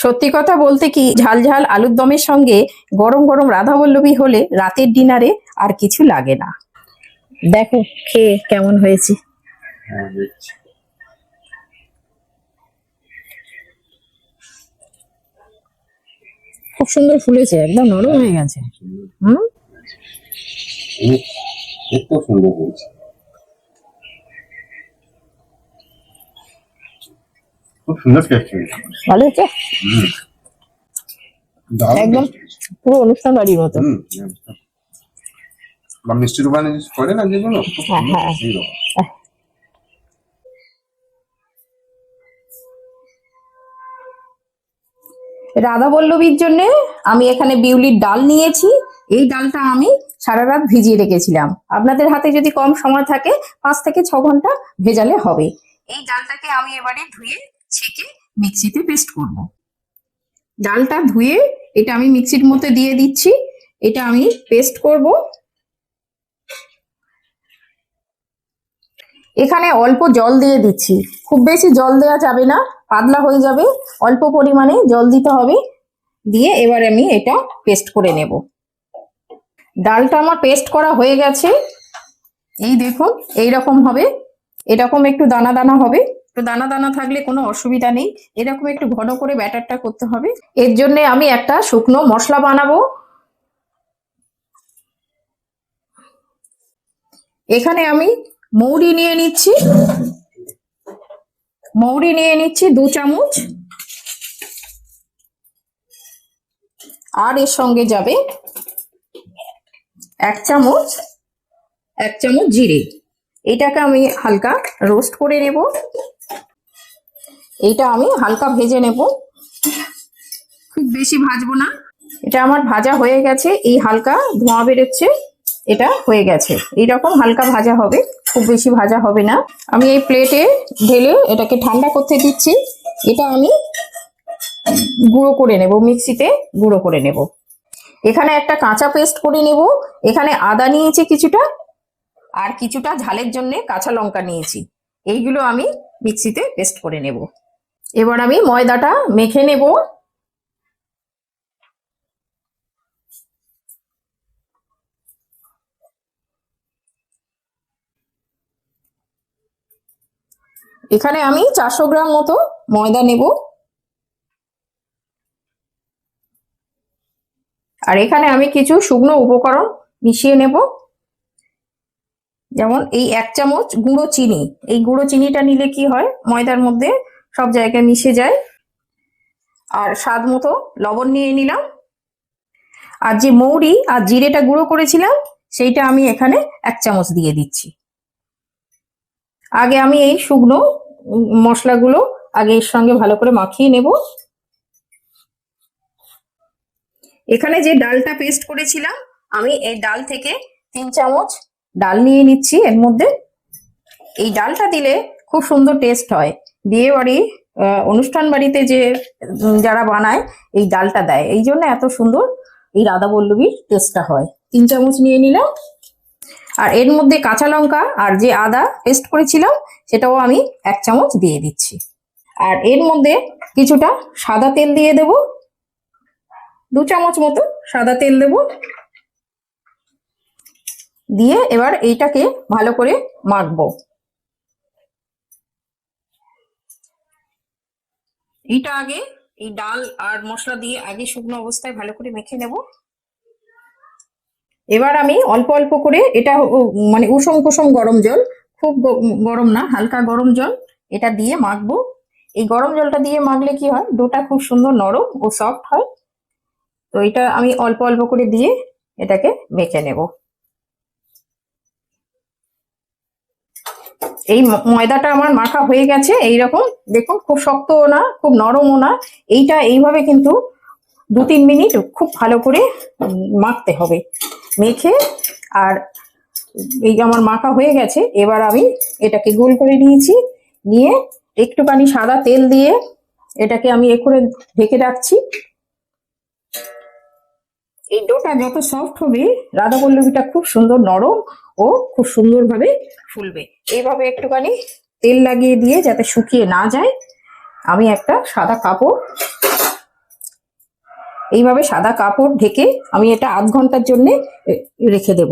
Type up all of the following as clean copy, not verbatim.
সত্যি কথা বলতে কি, ঝাল ঝাল আলুর দমের সঙ্গে গরম গরম রাধাবল্লভী হলে রাতের ডিনারে আর কিছু লাগে না। দেখো খেয়ে কেমন হয়েছে। খুব সুন্দর ফুলেছে, একদম নরম হয়ে গেছে। হুম, খুব সুন্দর হয়েছে, খুব সুন্দর টেস্ট হয়েছে। ভালো হয়েছে, একদম পুরো অনুষ্ঠান বাড়ির মতো। বা মিষ্টির ওখানে করে না যেগুলো, হ্যাঁ, রাধাবল্লভীর জন্য আমি এখানে বিউলির ডাল নিয়েছি। এই ডালটা আমি সারা রাত ভিজিয়ে রেখেছিলাম। আপনাদের হাতে যদি কম সময় থাকে 5 থেকে 6 ঘন্টা ভেজালে হবে। এই ডালটাকে আমি এবারে ধুয়ে ছেঁকে মিক্সিতে পেস্ট করব। ডালটা ধুয়ে এটা আমি মিক্সির মধ্যে দিয়ে দিচ্ছি। এটা আমি পেস্ট করব। এখানে অল্প জল দিয়ে দিচ্ছি, খুব বেশি জল দেওয়া যাবে না, পাতলা হয়ে যাবে। অল্প পরিমাণে জল দিতে হবে। দিয়ে এবার আমি এটা পেস্ট করে নেব। ডালটা আমার পেস্ট করা হয়ে গেছে। এই দেখুন, এইরকম হবে। এরকম একটু দানা দানা হবে। তো দানা দানা থাকলে কোনো অসুবিধা নেই। এরকম একটু ঘন করে ব্যাটারটা করতে হবে। এর জন্য আমি একটা শুকনো মশলা বানাবো। এখানে আমি মৌরি নিয়ে নিচ্ছি। মৌরি নিয়ে নিচ্ছি 2 চামচ। আর এর সঙ্গে যাবে 1 চামচ জিরে। এটাকে আমি হালকা রোস্ট করে নেব। এইটা আমি হালকা ভেজে নেব, খুব বেশি ভাজবো না। এটা আমার ভাজা হয়ে গেছে, এই হালকা ধোঁয়া বেরোচ্ছে, এটা হয়ে গেছে। এইরকম হালকা ভাজা হবে, খুব বেশি ভাজা হবে না। আমি এই প্লেটে ঢেলে এটাকে ঠান্ডা করতে দিচ্ছি। এটা আমি গুঁড়ো করে নেব, মিক্সিতে গুঁড়ো করে নেব। এখানে একটা কাঁচা পেস্ট করে নেব। এখানে আদা নিয়েছি কিছুটা, আর কিছুটা ঝালের জন্য কাঁচা লঙ্কা নিয়েছি। এইগুলো আমি মিক্সিতে পেস্ট করে নেব। এবার আমি ময়দাটা মেখে নেব। এখানে আমি 400 গ্রাম মতো ময়দা নেব। আর এখানে আমি কিছু শুকনো উপকরণ মিশিয়ে নেব। যেমন এই 1 চামচ গুঁড়ো চিনি। এই গুঁড়ো চিনিটা নিলে কি হয়, ময়দার মধ্যে সব জায়গায় মিশে যায়। আর স্বাদ মতো লবণ নিয়ে নিলাম। আর যে মৌরি আর জিরেটা গুঁড়ো করেছিলাম, সেইটা আমি এখানে 1 চামচ দিয়ে দিচ্ছি। আগে আমি এই শুকনো মশলাগুলো আগে এর সঙ্গে ভালো করে মাখিয়ে নেব। এখানে যে ডালটা পেস্ট করেছিলাম, আমি এই ডাল থেকে 3 চামচ ডাল নিয়ে নিচ্ছি এর মধ্যে। এই ডালটা দিলে খুব সুন্দর টেস্ট হয়। বিয়ে বাড়ি, অনুষ্ঠান বাড়িতে যে যারা বানায় এই ডালটা দেয়, এই জন্য এত সুন্দর এই রাধাবল্লভীর টেস্টটা হয়। 3 চামচ নিয়ে নিলাম। আর এর মধ্যে কাঁচা লঙ্কা আর যে আদা পেস্ট করেছিলাম, সেটাও আমি 1 চামচ দিয়ে দিচ্ছি। আর এর মধ্যে কিছুটা সাদা তেল দিয়ে দেব, 2 চামচ মতো সাদা তেল দেব। দিয়ে এবার এইটাকে ভালো করে মাখবো। এইটা আগে এই ডাল আর মশলা দিয়ে আগে শুকনো অবস্থায় ভালো করে মেখে নেব। এবার আমি অল্প অল্প করে এটা মানে উষম কুসুম গরম জল, খুব গরম না, হালকা গরম জল, এটা দিয়ে মাখবো। এই গরম জলটা দিয়ে মাখলে কি হয়, ডোটা খুব সুন্দর নরম ও সফট হয়। তো এটা আমি অল্প অল্প করে দিয়ে এটাকে মেখে নেব। এই ময়দাটা আমার মাখা হয়ে গেছে। এইরকম দেখুন, খুব শক্তও না, খুব নরমও না। এইটা এইভাবে কিন্তু 2-3 মিনিট খুব ভালো করে মাখতে হবে। মেখে আর এই যে আমার মাখা হয়ে গেছে, এবার আমি এটাকে গোল করে নিয়েছি। নিয়ে একটুখানি সাদা তেল দিয়ে এটাকে আমি করে ঢেকে রাখছি। এই ডোটা যত সফট হবে, রাধাবল্লভীটা খুব সুন্দর নরম ও খুব সুন্দরভাবে ফুলবে। এইভাবে একটুখানি তেল লাগিয়ে দিয়ে, যাতে শুকিয়ে না যায়, আমি একটা সাদা কাপড় এইভাবে সাদা কাপড় ঢেকে আমি এটা আধ ঘন্টার জন্য রেখে দেব।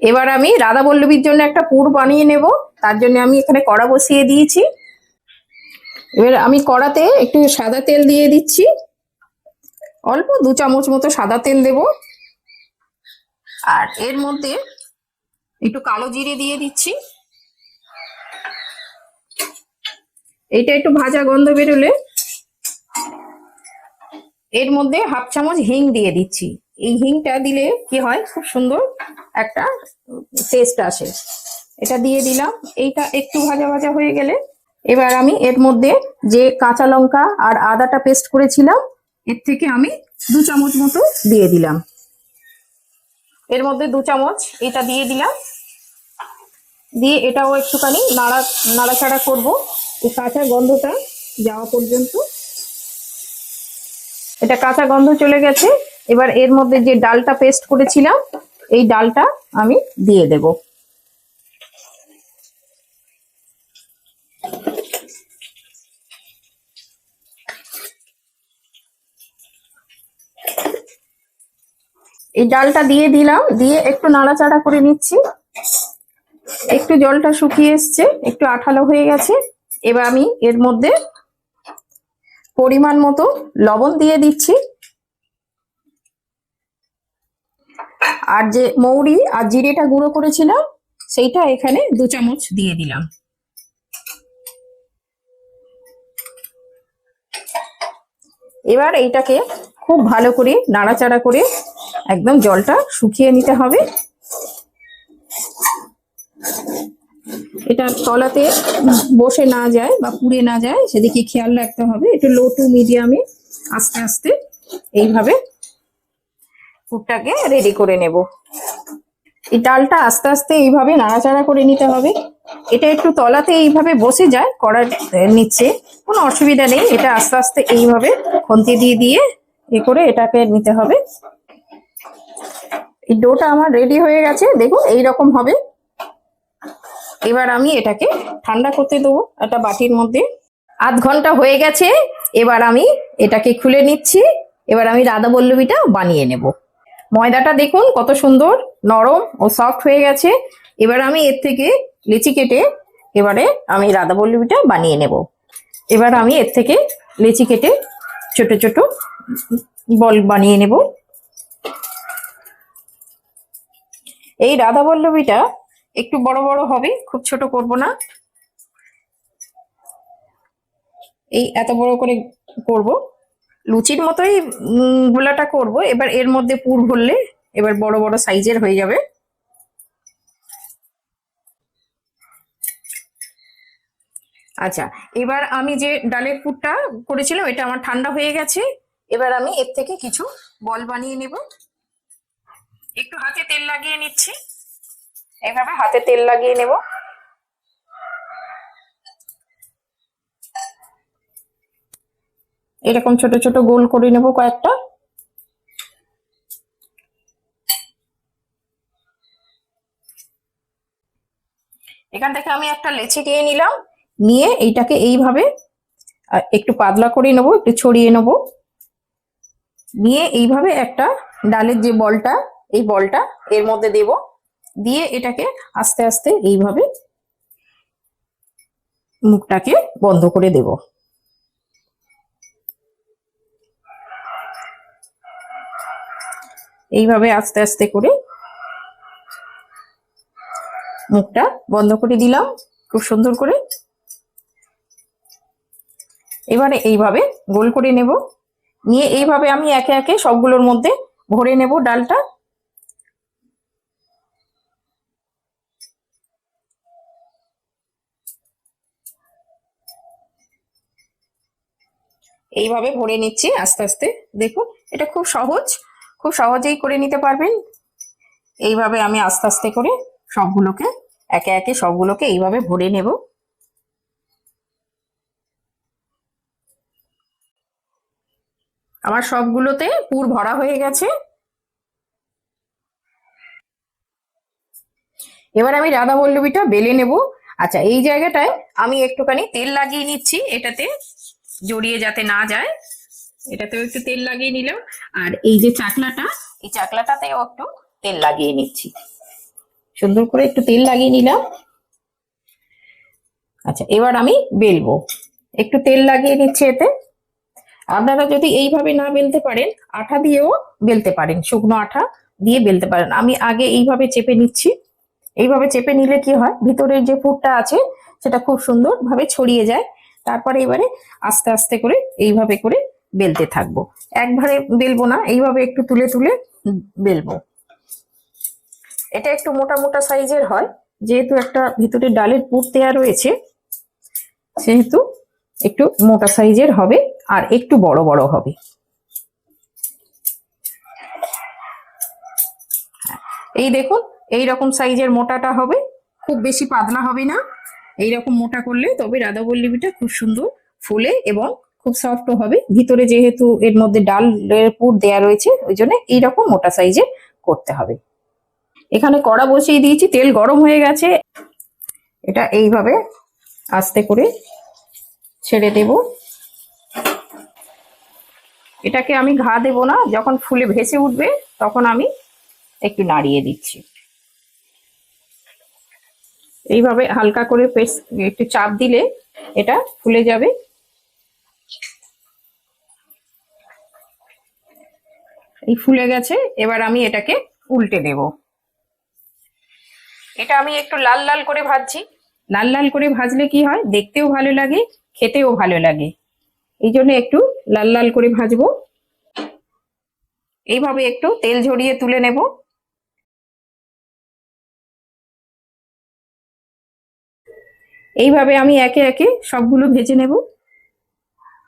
এবার আমি রাধা বল্লভীর জন্য একটা পুর বানিয়ে নেব। তার জন্য আমি এখানে কড়া বসিয়ে দিয়েছি। এবার আমি কড়াতে একটু সাদা তেল দিয়ে দিচ্ছি, অল্প 2 চামচ মতো সাদা তেল দেব। আর এর মধ্যে একটু কালো জিরে দিয়ে দিচ্ছি। এইটা একটু ভাজা গন্ধ বেরোলে এর মধ্যে হাফ চামচ হিং দিয়ে দিচ্ছি। এই হিংটা দিলে কি হয়, খুব সুন্দর একটা টেস্ট আসে। এটা দিয়ে দিলাম। এইটা একটু ভাজা ভাজা হয়ে গেলে এবার আমি এর মধ্যে যে কাঁচা লঙ্কা আর আদাটা পেস্ট করেছিলাম এর থেকে আমি 2 চামচ মতো দিয়ে দিলাম। এর মধ্যে 2 চামচ এটা দিয়ে দিলাম। দিয়ে এটাও একটুখানি নাড়াচাড়া করব এই কাঁচা গন্ধটা যাওয়া পর্যন্ত। এটা কাঁচা গন্ধ চলে গেছে। এবার এর মধ্যে যে ডালটা পেস্ট করেছিলাম এই ডালটা আমি দিয়ে দেব। এই ডালটা দিয়ে দিলাম, দিয়ে একটু নাড়াচাড়া করে নিচ্ছি। একটু জলটা শুকিয়ে এসছে, একটু আঠালো হয়ে গেছে। এবার আমি এর মধ্যে পরিমাণ মতো লবণ দিয়ে দিচ্ছি। আর যে মৌরি আর জিরেটা গুঁড়ো করেছিলাম সেইটা এখানে 2 চামচ দিয়ে দিলাম। এবার এইটাকে খুব ভালো করে নাড়াচাড়া করে একদম জলটা শুকিয়ে নিতে হবে। এটা তলাতে বসে না যায় বা পুড়ে না যায় সেদিকে খেয়াল রাখতে হবে। একটু লো টু মিডিয়ামে আস্তে আস্তে এইভাবে পুরটাকে রেডি করে নেব। এই ডালটা আস্তে আস্তে এইভাবে নাড়াচাড়া করে নিতে হবে। এটা একটু তলাতে এইভাবে বসে যায় কড়ার নিচে, কোনো অসুবিধা নেই। এটা আস্তে আস্তে এইভাবে খুন্তি দিয়ে দিয়ে করে এটাকে নিতে হবে। এই ডোটা আমার রেডি হয়ে গেছে, দেখুন এইরকম হবে। এবার আমি এটাকে ঠান্ডা করতে দেবো একটা বাটির মধ্যে। আধ ঘন্টা হয়ে গেছে। এবার আমি এটাকে খুলে নিচ্ছি। এবার আমি রাধা বল্লভীটা বানিয়ে নেব। ময়দাটা দেখুন কত সুন্দর নরম ও সফট হয়ে গেছে। এবার আমি এর থেকে লেচি কেটে এবারে আমি রাধা বল্লভীটা বানিয়ে নেব। এবার আমি এর থেকে লেচি কেটে ছোট ছোট বল বানিয়ে নেব। এই রাধা বল্লভীটা একটু বড় বড় হবে, খুব ছোট করব না। এই এত বড় করে করব, লুচির মতোই গোলাটা করব। এবার এর মধ্যে পুর ভরলে এবার বড় বড় সাইজের হয়ে যাবে। আচ্ছা, এবার আমি যে ডালের পুরটা করেছিলাম এটা আমার ঠান্ডা হয়ে গেছে। এবার আমি এর থেকে কিছু বল বানিয়ে নেব। একটু হাতে তেল লাগিয়ে নিচ্ছি। এভাবে হাতে তেল লাগিয়ে নেব। এরকম ছোট ছোট গোল করে নেব কয়েকটা। এখান থেকে আমি একটা লেচি নিয়ে নিলাম, নিয়ে এইটাকে এইভাবে একটু পাতলা করে নেব, একটু ছড়িয়ে নেব। নিয়ে এইভাবে একটা ডালের যে বলটা এই বলটা এর মধ্যে দেব, দিয়ে এটাকে আস্তে আস্তে এইভাবে মুখটাকে বন্ধ করে দেব। এইভাবে আস্তে আস্তে করে মুখটা বন্ধ করে দিলাম খুব সুন্দর করে। এবারে এইভাবে গোল করে নেব, নিয়ে এইভাবে আমি একে একে সবগুলোর মধ্যে ভরে নেব ডালটা। এইভাবে ভরে নিচ্ছি আস্তে আস্তে। দেখুন এটা খুব সহজ, খুব সহজেই করে নিতে পারবেন। এইভাবে আমি আস্তে আস্তে করে সবগুলোকে একে একে সবগুলোকে এইভাবে ভরে নেব। আমার সবগুলোতে পুর ভরা হয়ে গেছে। এবার আমি রাধা বল্লভীটা বেলে নেব। আচ্ছা, এই জায়গাটায় আমি একটুখানি তেল লাগিয়ে নিচ্ছি এটাতে জড়িয়ে যাতে না যায়। এটাতেও একটু তেল লাগিয়ে নিলাম। আর এই যে চাকলাটা, এই চাকলাটাতেও একটু তেল লাগিয়ে নিচ্ছি। সুন্দর করে একটু তেল লাগিয়ে নিলাম। আচ্ছা, এবার আমি বেলবো। একটু তেল লাগিয়ে নিচ্ছি এতে। আপনারা যদি এইভাবে না বেলতে পারেন, আঠা দিয়েও বেলতে পারেন, শুকনো আঠা দিয়ে বেলতে পারেন। আমি আগে এইভাবে চেপে নিচ্ছি। এইভাবে চেপে নিলে কি হয়, ভিতরের যে পুরটা আছে সেটা খুব সুন্দর ভাবে ছড়িয়ে যায়। তারপরে এবারে আস্তে আস্তে করে এইভাবে করে বেলতে থাকবো। একবারে বেলবো না, এইভাবে একটু তুলে তুলে বেলবো। এটা একটু মোটা মোটা সাইজের হয়, যেহেতু একটা ভিতরে ডালের পুর দেওয়া রয়েছে, সেহেতু একটু মোটা সাইজের হবে আর একটু বড় বড় হবে। এই দেখুন, এই রকম সাইজের মোটাটা হবে, খুব বেশি পাতলা হবে না। এইরকম মোটা করলে তবে রাধাবল্লভীটা খুব সুন্দর ফুলে এবং খুব সফট হবে। ভিতরে যেহেতু এর মধ্যে ডালের পুর দেয়া রয়েছে, ওই জন্য এইরকম মোটা সাইজের করতে হবে। এখানে কড়া বসিয়ে দিয়েছি, তেল গরম হয়ে গেছে। এটা এইভাবে আস্তে করে ছেড়ে দেব। এটাকে আমি ঘা দেব না, যখন ফুলে ভেসে উঠবে তখন আমি একটু নাড়িয়ে দিচ্ছি। এইভাবে হালকা করে একটু চাপ দিলে এটা ফুলে যাবে। এই ফুলে গেছে, এবার আমি এটাকে উল্টে দেব। এটা আমি একটু লাল লাল করে ভাজছি। লাল লাল করে ভাজলে কি হয়, দেখতেও ভালো লাগে, খেতেও ভালো লাগে। এই জন্য একটু লাল লাল করে ভাজবো। এইভাবে একটু তেল ঝরিয়ে তুলে নেব। এইভাবে আমি একে একে সবগুলো ভেজে নেব।